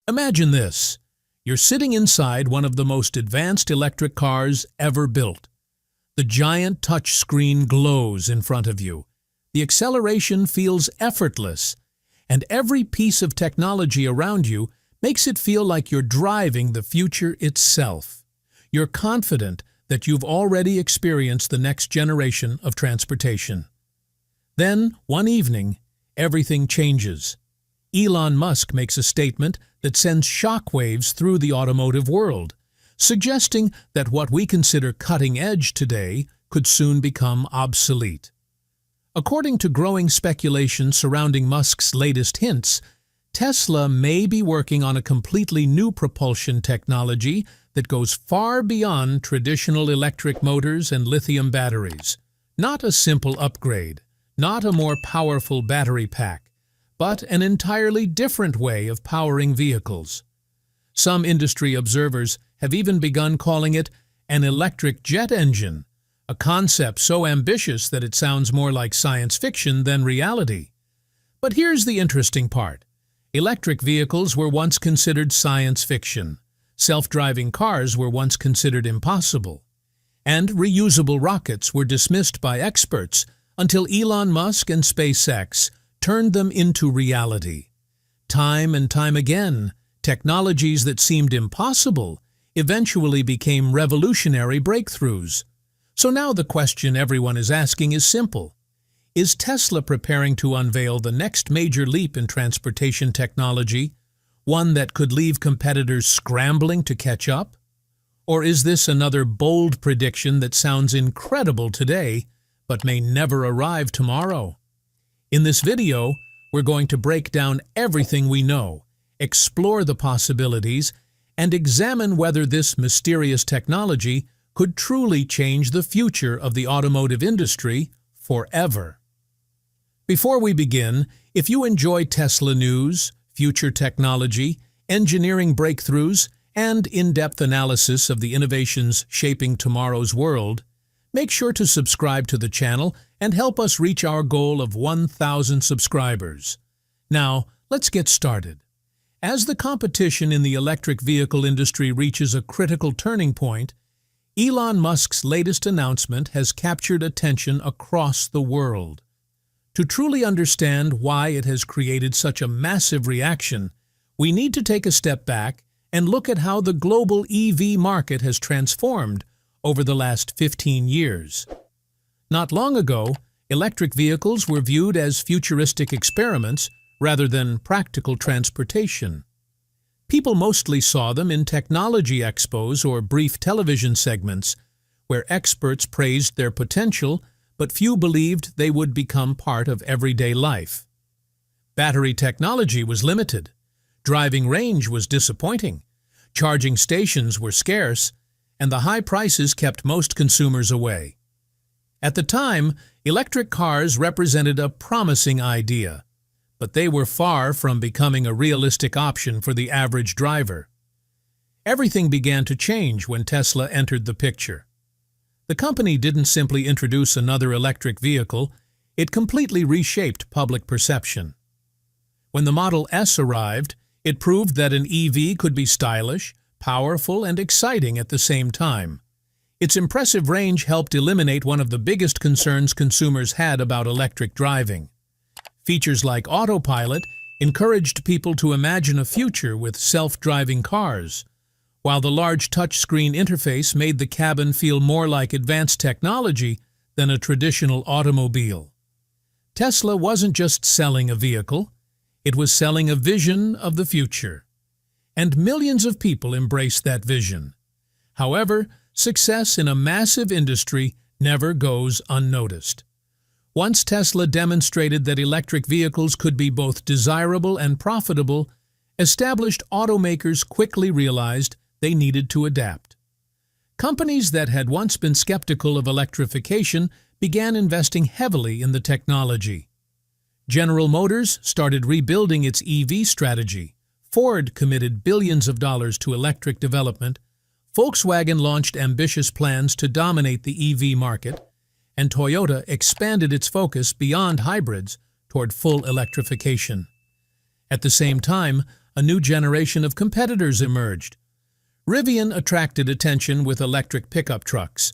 Imagine this. You're sitting inside one of the most advanced electric cars ever built. The giant touch screen glows in front of you. The acceleration feels effortless, and every piece of technology around you makes it feel like you're driving the future itself. You're confident that you've already experienced the next generation of transportation. Then, one evening, everything changes. Elon Musk makes a statement that sends shockwaves through the automotive world, suggesting that what we consider cutting edge today could soon become obsolete. According to growing speculation surrounding Musk's latest hints, Tesla may be working on a completely new propulsion technology that goes far beyond traditional electric motors and lithium batteries. Not a simple upgrade, not a more powerful battery pack, but an entirely different way of powering vehicles. Some industry observers have even begun calling it an electric jet engine, a concept so ambitious that it sounds more like science fiction than reality. But here's the interesting part. Electric vehicles were once considered science fiction. Self-driving cars were once considered impossible. And reusable rockets were dismissed by experts until Elon Musk and SpaceX turned them into reality. Time and time again, technologies that seemed impossible eventually became revolutionary breakthroughs. So now the question everyone is asking is simple. Is Tesla preparing to unveil the next major leap in transportation technology, one that could leave competitors scrambling to catch up? Or is this another bold prediction that sounds incredible today, but may never arrive tomorrow? In this video, we're going to break down everything we know, explore the possibilities, and examine whether this mysterious technology could truly change the future of the automotive industry forever. Before we begin, if you enjoy Tesla news, future technology, engineering breakthroughs, and in-depth analysis of the innovations shaping tomorrow's world, make sure to subscribe to the channel and help us reach our goal of 1,000 subscribers. Now, let's get started. As the competition in the electric vehicle industry reaches a critical turning point, Elon Musk's latest announcement has captured attention across the world. To truly understand why it has created such a massive reaction, we need to take a step back and look at how the global EV market has transformed over the last 15 years. Not long ago, electric vehicles were viewed as futuristic experiments rather than practical transportation. People mostly saw them in technology expos or brief television segments, where experts praised their potential, but few believed they would become part of everyday life. Battery technology was limited. Driving range was disappointing. Charging stations were scarce, and the high prices kept most consumers away. At the time, electric cars represented a promising idea, but they were far from becoming a realistic option for the average driver. Everything began to change when Tesla entered the picture. The company didn't simply introduce another electric vehicle, it completely reshaped public perception. When the Model S arrived, it proved that an EV could be stylish, powerful, and exciting at the same time. Its impressive range helped eliminate one of the biggest concerns consumers had about electric driving. Features like autopilot encouraged people to imagine a future with self-driving cars, while the large touchscreen interface made the cabin feel more like advanced technology than a traditional automobile. Tesla wasn't just selling a vehicle, it was selling a vision of the future. And millions of people embraced that vision. However, success in a massive industry never goes unnoticed. Once Tesla demonstrated that electric vehicles could be both desirable and profitable, established automakers quickly realized they needed to adapt. Companies that had once been skeptical of electrification began investing heavily in the technology. General Motors started rebuilding its EV strategy. Ford committed billions of dollars to electric development. Volkswagen launched ambitious plans to dominate the EV market, and Toyota expanded its focus beyond hybrids toward full electrification. At the same time, a new generation of competitors emerged. Rivian attracted attention with electric pickup trucks.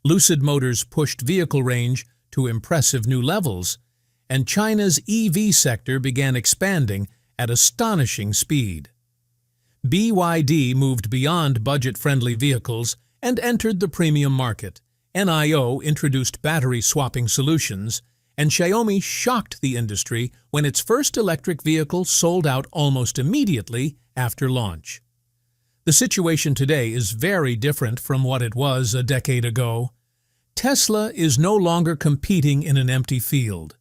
Lucid Motors pushed vehicle range to impressive new levels, and China's EV sector began expanding at astonishing speed. BYD moved beyond budget-friendly vehicles and entered the premium market. NIO introduced battery-swapping solutions, and Xiaomi shocked the industry when its first electric vehicle sold out almost immediately after launch. The situation today is very different from what it was a decade ago. Tesla is no longer competing in an empty field.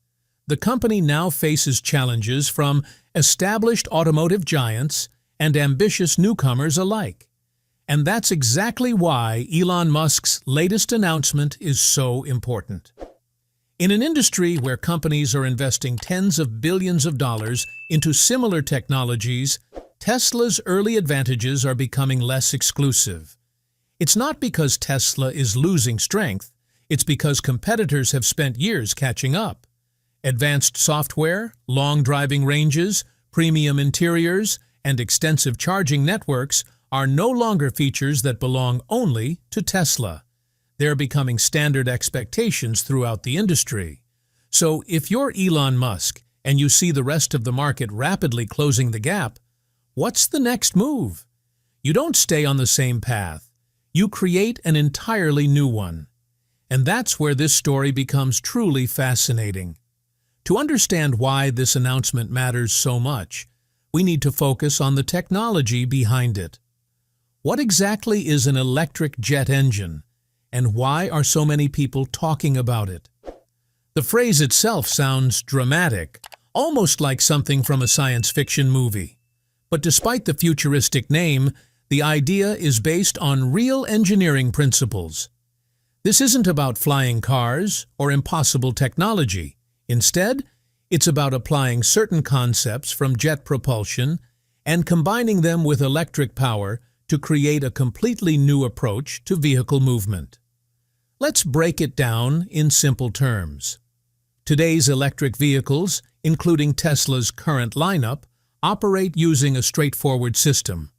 The company now faces challenges from established automotive giants and ambitious newcomers alike. And that's exactly why Elon Musk's latest announcement is so important. In an industry where companies are investing tens of billions of dollars into similar technologies, Tesla's early advantages are becoming less exclusive. It's not because Tesla is losing strength, it's because competitors have spent years catching up. Advanced software, long driving ranges, premium interiors, and extensive charging networks are no longer features that belong only to Tesla. They're becoming standard expectations throughout the industry. So if you're Elon Musk and you see the rest of the market rapidly closing the gap, what's the next move? You don't stay on the same path. You create an entirely new one. And that's where this story becomes truly fascinating. To understand why this announcement matters so much, we need to focus on the technology behind it. What exactly is an electric jet engine, and why are so many people talking about it? The phrase itself sounds dramatic, almost like something from a science fiction movie. But despite the futuristic name, the idea is based on real engineering principles. This isn't about flying cars or impossible technology. Instead, it's about applying certain concepts from jet propulsion and combining them with electric power to create a completely new approach to vehicle movement. Let's break it down in simple terms. Today's electric vehicles, including Tesla's current lineup, operate using a straightforward system.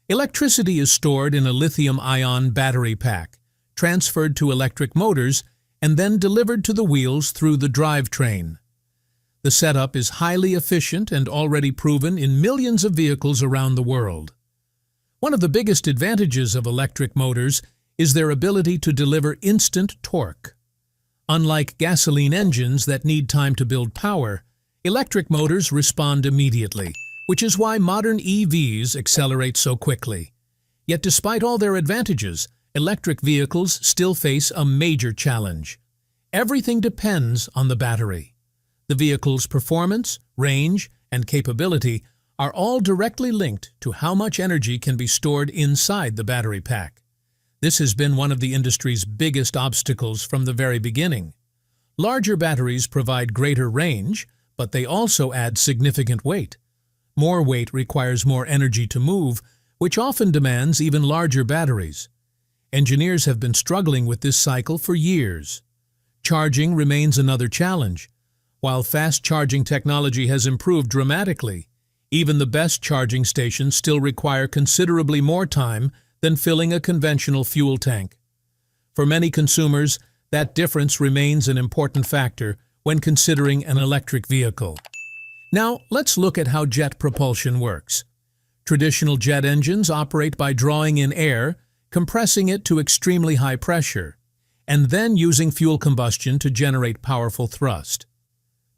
Electricity is stored in a lithium-ion battery pack, transferred to electric motors, and then delivered to the wheels through the drivetrain. The setup is highly efficient and already proven in millions of vehicles around the world. One of the biggest advantages of electric motors is their ability to deliver instant torque. Unlike gasoline engines that need time to build power, electric motors respond immediately, which is why modern EVs accelerate so quickly. Yet despite all their advantages, electric vehicles still face a major challenge. Everything depends on the battery. The vehicle's performance, range, and capability are all directly linked to how much energy can be stored inside the battery pack. This has been one of the industry's biggest obstacles from the very beginning. Larger batteries provide greater range, but they also add significant weight. More weight requires more energy to move, which often demands even larger batteries. Engineers have been struggling with this cycle for years. Charging remains another challenge. While fast charging technology has improved dramatically, even the best charging stations still require considerably more time than filling a conventional fuel tank. For many consumers, that difference remains an important factor when considering an electric vehicle. Now, let's look at how jet propulsion works. Traditional jet engines operate by drawing in air, compressing it to extremely high pressure, and then using fuel combustion to generate powerful thrust.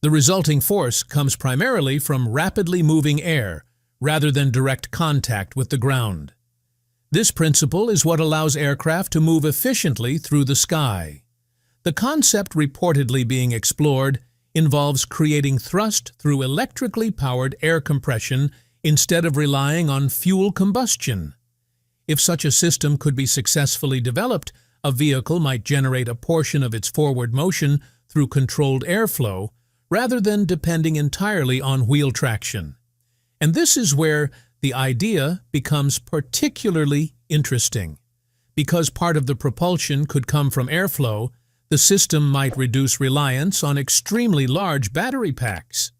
The resulting force comes primarily from rapidly moving air, rather than direct contact with the ground. This principle is what allows aircraft to move efficiently through the sky. The concept reportedly being explored involves creating thrust through electrically powered air compression instead of relying on fuel combustion. If such a system could be successfully developed, a vehicle might generate a portion of its forward motion through controlled airflow, rather than depending entirely on wheel traction. And this is where the idea becomes particularly interesting. Because part of the propulsion could come from airflow, the system might reduce reliance on extremely large battery packs.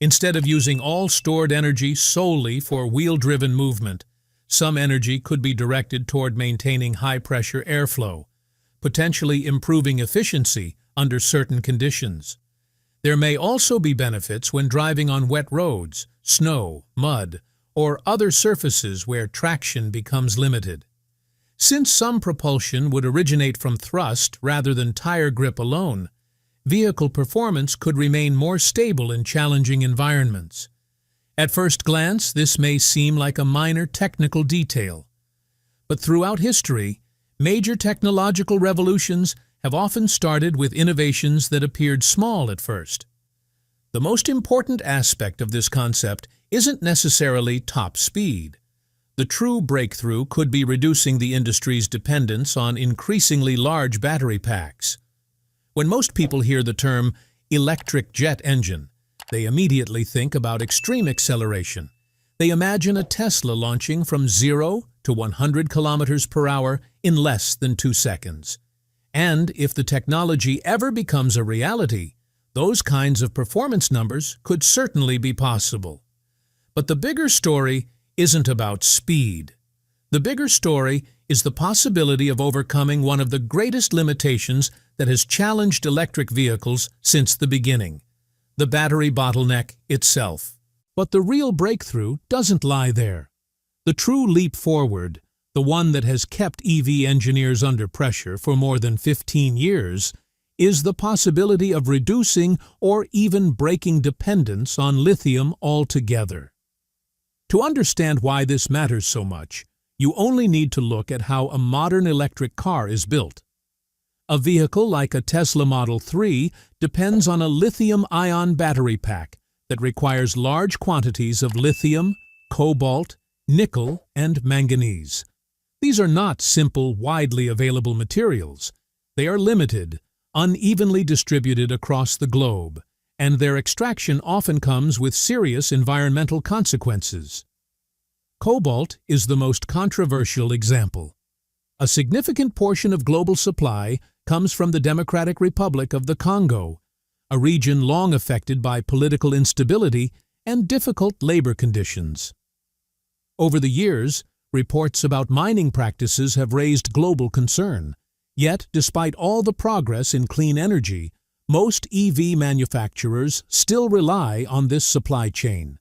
Instead of using all stored energy solely for wheel-driven movement, some energy could be directed toward maintaining high-pressure airflow, potentially improving efficiency under certain conditions. There may also be benefits when driving on wet roads, snow, mud, or other surfaces where traction becomes limited. Since some propulsion would originate from thrust rather than tire grip alone, vehicle performance could remain more stable in challenging environments. At first glance, this may seem like a minor technical detail. But throughout history, major technological revolutions have often started with innovations that appeared small at first. The most important aspect of this concept isn't necessarily top speed. The true breakthrough could be reducing the industry's dependence on increasingly large battery packs. When most people hear the term electric jet engine, they immediately think about extreme acceleration. They imagine a Tesla launching from 0 to 100 kilometers per hour in less than 2 seconds. And if the technology ever becomes a reality, those kinds of performance numbers could certainly be possible. But the bigger story isn't about speed. The bigger story is the possibility of overcoming one of the greatest limitations that has challenged electric vehicles since the beginning: the battery bottleneck itself. But the real breakthrough doesn't lie there. The true leap forward, the one that has kept EV engineers under pressure for more than 15 years, is the possibility of reducing or even breaking dependence on lithium altogether. To understand why this matters so much, you only need to look at how a modern electric car is built. A vehicle like a Tesla Model 3 depends on a lithium-ion battery pack that requires large quantities of lithium, cobalt, nickel, and manganese. These are not simple, widely available materials. They are limited, unevenly distributed across the globe, and their extraction often comes with serious environmental consequences. Cobalt is the most controversial example. A significant portion of global supply comes from the Democratic Republic of the Congo, a region long affected by political instability and difficult labor conditions. Over the years, reports about mining practices have raised global concern. Yet, despite all the progress in clean energy, most EV manufacturers still rely on this supply chain.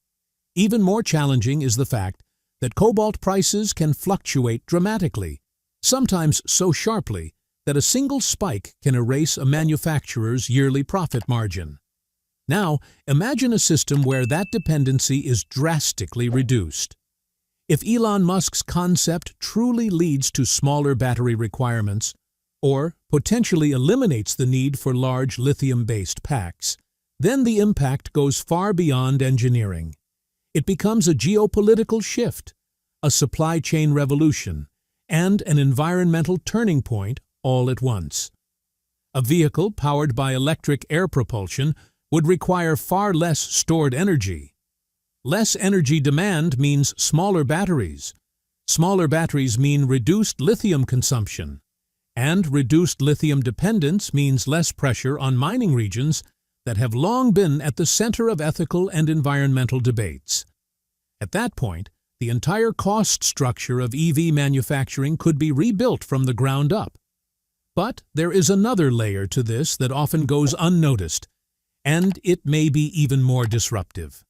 Even more challenging is the fact that cobalt prices can fluctuate dramatically, sometimes so sharply that a single spike can erase a manufacturer's yearly profit margin. Now, imagine a system where that dependency is drastically reduced. If Elon Musk's concept truly leads to smaller battery requirements, or potentially eliminates the need for large lithium-based packs, then the impact goes far beyond engineering. It becomes a geopolitical shift, a supply chain revolution, and an environmental turning point all at once. A vehicle powered by electric air propulsion would require far less stored energy. Less energy demand means smaller batteries. Smaller batteries mean reduced lithium consumption. And reduced lithium dependence means less pressure on mining regions that have long been at the center of ethical and environmental debates. At that point, the entire cost structure of EV manufacturing could be rebuilt from the ground up. But there is another layer to this that often goes unnoticed, and it may be even more disruptive.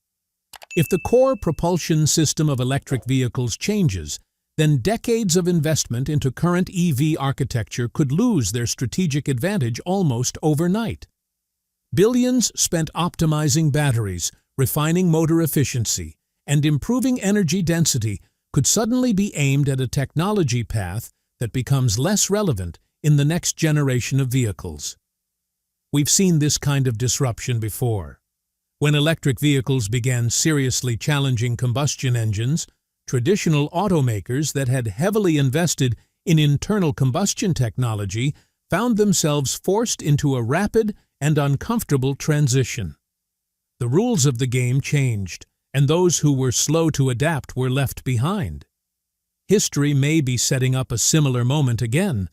If the core propulsion system of electric vehicles changes, then decades of investment into current EV architecture could lose their strategic advantage almost overnight. Billions spent optimizing batteries, refining motor efficiency, and improving energy density could suddenly be aimed at a technology path that becomes less relevant in the next generation of vehicles. We've seen this kind of disruption before. When electric vehicles began seriously challenging combustion engines, traditional automakers that had heavily invested in internal combustion technology found themselves forced into a rapid and uncomfortable transition. The rules of the game changed, and those who were slow to adapt were left behind. History may be setting up a similar moment again,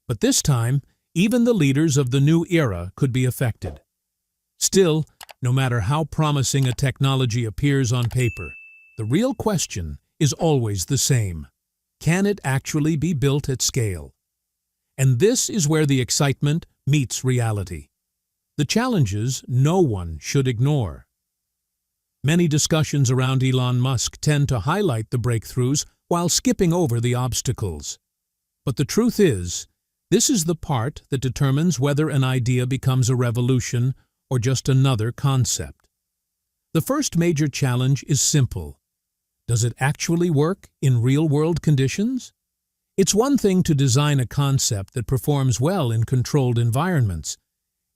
but this time, even the leaders of the new era could be affected. Still, No matter how promising a technology appears on paper, the real question is always the same. Can it actually be built at scale? And this is where the excitement meets reality. The challenges no one should ignore. Many discussions around Elon Musk tend to highlight the breakthroughs while skipping over the obstacles. But the truth is, this is the part that determines whether an idea becomes a revolution or just another concept. The first major challenge is simple. Does it actually work in real-world conditions? It's one thing to design a concept that performs well in controlled environments.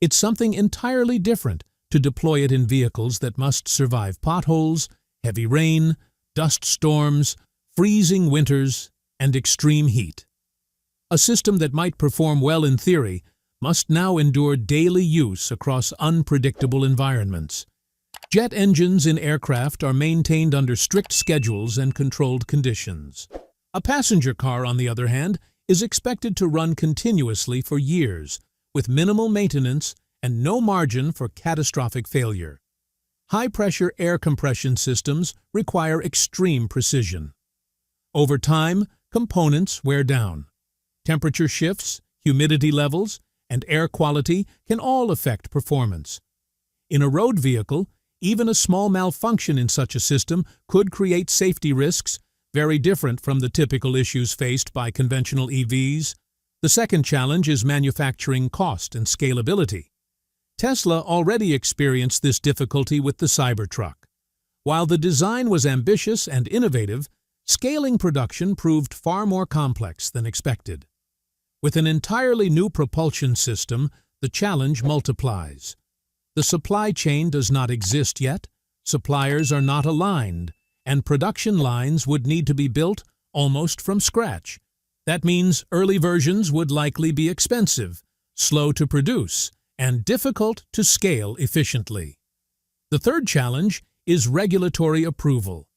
It's something entirely different to deploy it in vehicles that must survive potholes, heavy rain, dust storms, freezing winters, and extreme heat. A system that might perform well in theory must now endure daily use across unpredictable environments. Jet engines in aircraft are maintained under strict schedules and controlled conditions. A passenger car, on the other hand, is expected to run continuously for years, with minimal maintenance and no margin for catastrophic failure. High-pressure air compression systems require extreme precision. Over time, components wear down. Temperature shifts, humidity levels, and air quality can all affect performance. In a road vehicle, even a small malfunction in such a system could create safety risks very different from the typical issues faced by conventional EVs. The second challenge is manufacturing cost and scalability. Tesla already experienced this difficulty with the Cybertruck. While the design was ambitious and innovative, scaling production proved far more complex than expected. With an entirely new propulsion system, the challenge multiplies. The supply chain does not exist yet, suppliers are not aligned, and production lines would need to be built almost from scratch. That means early versions would likely be expensive, slow to produce, and difficult to scale efficiently. The third challenge is regulatory approval.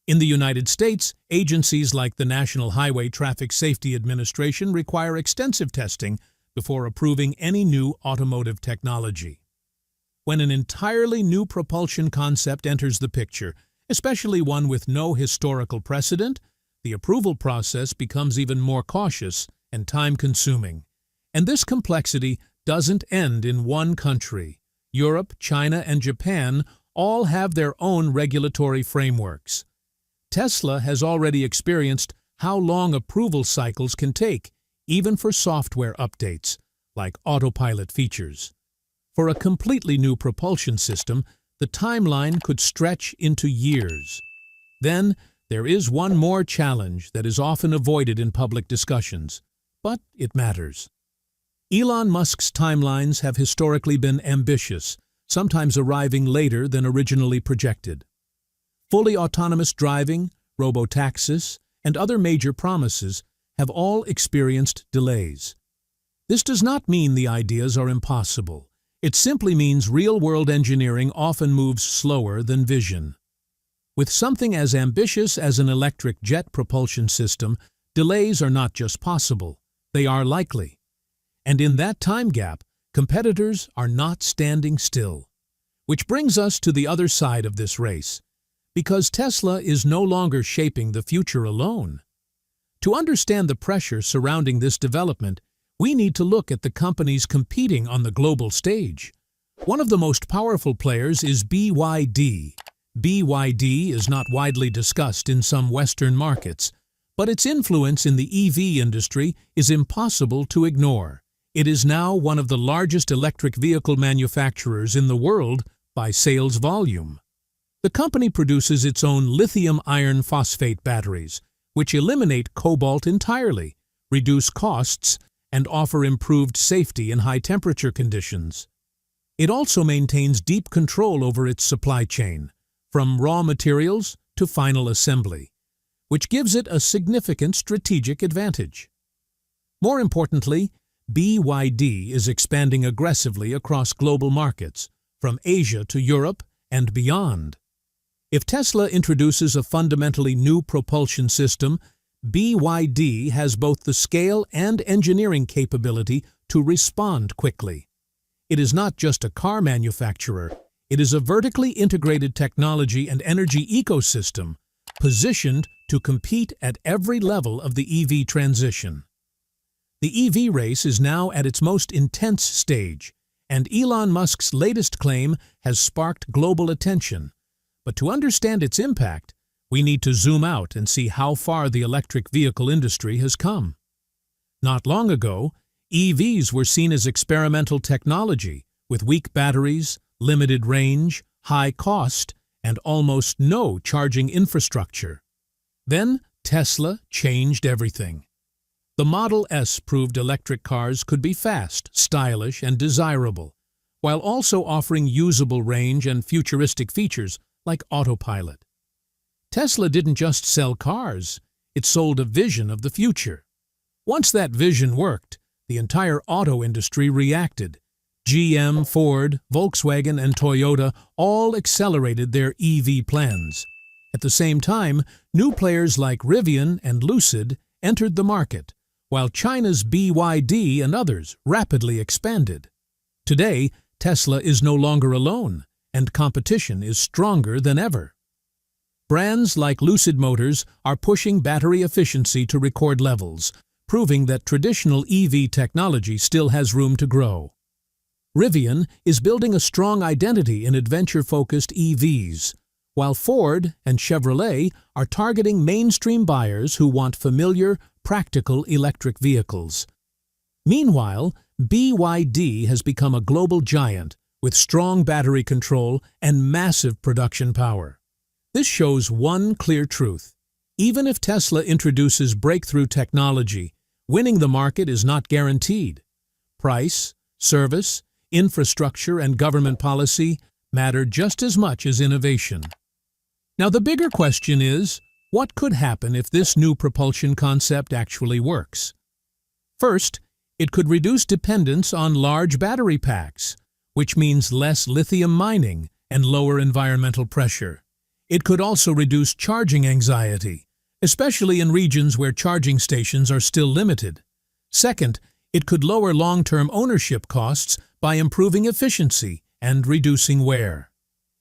In the United States, agencies like the National Highway Traffic Safety Administration require extensive testing before approving any new automotive technology. When an entirely new propulsion concept enters the picture, especially one with no historical precedent, the approval process becomes even more cautious and time-consuming. And this complexity doesn't end in one country. Europe, China, and Japan all have their own regulatory frameworks. Tesla has already experienced how long approval cycles can take, even for software updates, like autopilot features. For a completely new propulsion system, the timeline could stretch into years. Then, there is one more challenge that is often avoided in public discussions, but it matters. Elon Musk's timelines have historically been ambitious, sometimes arriving later than originally projected. Fully autonomous driving, robotaxis, and other major promises have all experienced delays. This does not mean the ideas are impossible. It simply means real-world engineering often moves slower than vision. With something as ambitious as an electric jet propulsion system, delays are not just possible, they are likely. And in that time gap, competitors are not standing still. Which brings us to the other side of this race. Because Tesla is no longer shaping the future alone. To understand the pressure surrounding this development, we need to look at the companies competing on the global stage. One of the most powerful players is BYD. BYD is not widely discussed in some Western markets, but its influence in the EV industry is impossible to ignore. It is now one of the largest electric vehicle manufacturers in the world by sales volume. The company produces its own lithium iron phosphate batteries, which eliminate cobalt entirely, reduce costs, and offer improved safety in high-temperature conditions. It also maintains deep control over its supply chain, from raw materials to final assembly, which gives it a significant strategic advantage. More importantly, BYD is expanding aggressively across global markets, from Asia to Europe and beyond. If Tesla introduces a fundamentally new propulsion system, BYD has both the scale and engineering capability to respond quickly. It is not just a car manufacturer, It is a vertically integrated technology and energy ecosystem positioned to compete at every level of the EV transition. The EV race is now at its most intense stage, and Elon Musk's latest claim has sparked global attention. But to understand its impact, we need to zoom out and see how far the electric vehicle industry has come. Not long ago, EVs were seen as experimental technology with weak batteries, limited range, high cost, and almost no charging infrastructure. Then Tesla changed everything. The Model S proved electric cars could be fast, stylish, and desirable, while also offering usable range and futuristic features like autopilot. Tesla didn't just sell cars, it sold a vision of the future. Once that vision worked, the entire auto industry reacted. GM, Ford, Volkswagen, and Toyota all accelerated their EV plans. At the same time, new players like Rivian and Lucid entered the market, while China's BYD and others rapidly expanded. Today, Tesla is no longer alone, and competition is stronger than ever. Brands like Lucid Motors are pushing battery efficiency to record levels, proving that traditional EV technology still has room to grow. Rivian is building a strong identity in adventure-focused EVs, while Ford and Chevrolet are targeting mainstream buyers who want familiar, practical electric vehicles. Meanwhile, BYD has become a global giant with strong battery control and massive production power. This shows one clear truth. Even if Tesla introduces breakthrough technology, winning the market is not guaranteed. Price, service, infrastructure, and government policy matter just as much as innovation. Now, the bigger question is, what could happen if this new propulsion concept actually works? First, it could reduce dependence on large battery packs, which means less lithium mining and lower environmental pressure. It could also reduce charging anxiety, especially in regions where charging stations are still limited. Second, it could lower long-term ownership costs by improving efficiency and reducing wear.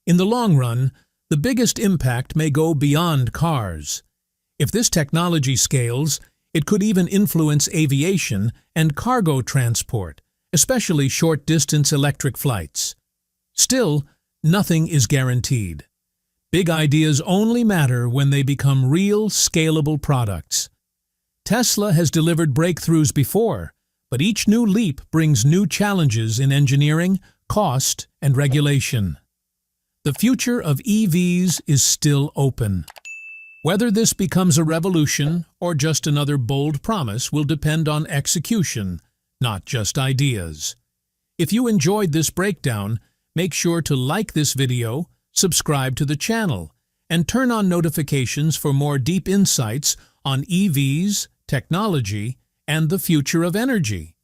In the long run, the biggest impact may go beyond cars. If this technology scales, it could even influence aviation and cargo transport, especially short-distance electric flights. Still, nothing is guaranteed. Big ideas only matter when they become real, scalable products. Tesla has delivered breakthroughs before, but each new leap brings new challenges in engineering, cost, and regulation. The future of EVs is still open. Whether this becomes a revolution or just another bold promise will depend on execution, not just ideas. If you enjoyed this breakdown, make sure to like this video, subscribe to the channel, and turn on notifications for more deep insights on EVs, technology, and the future of energy.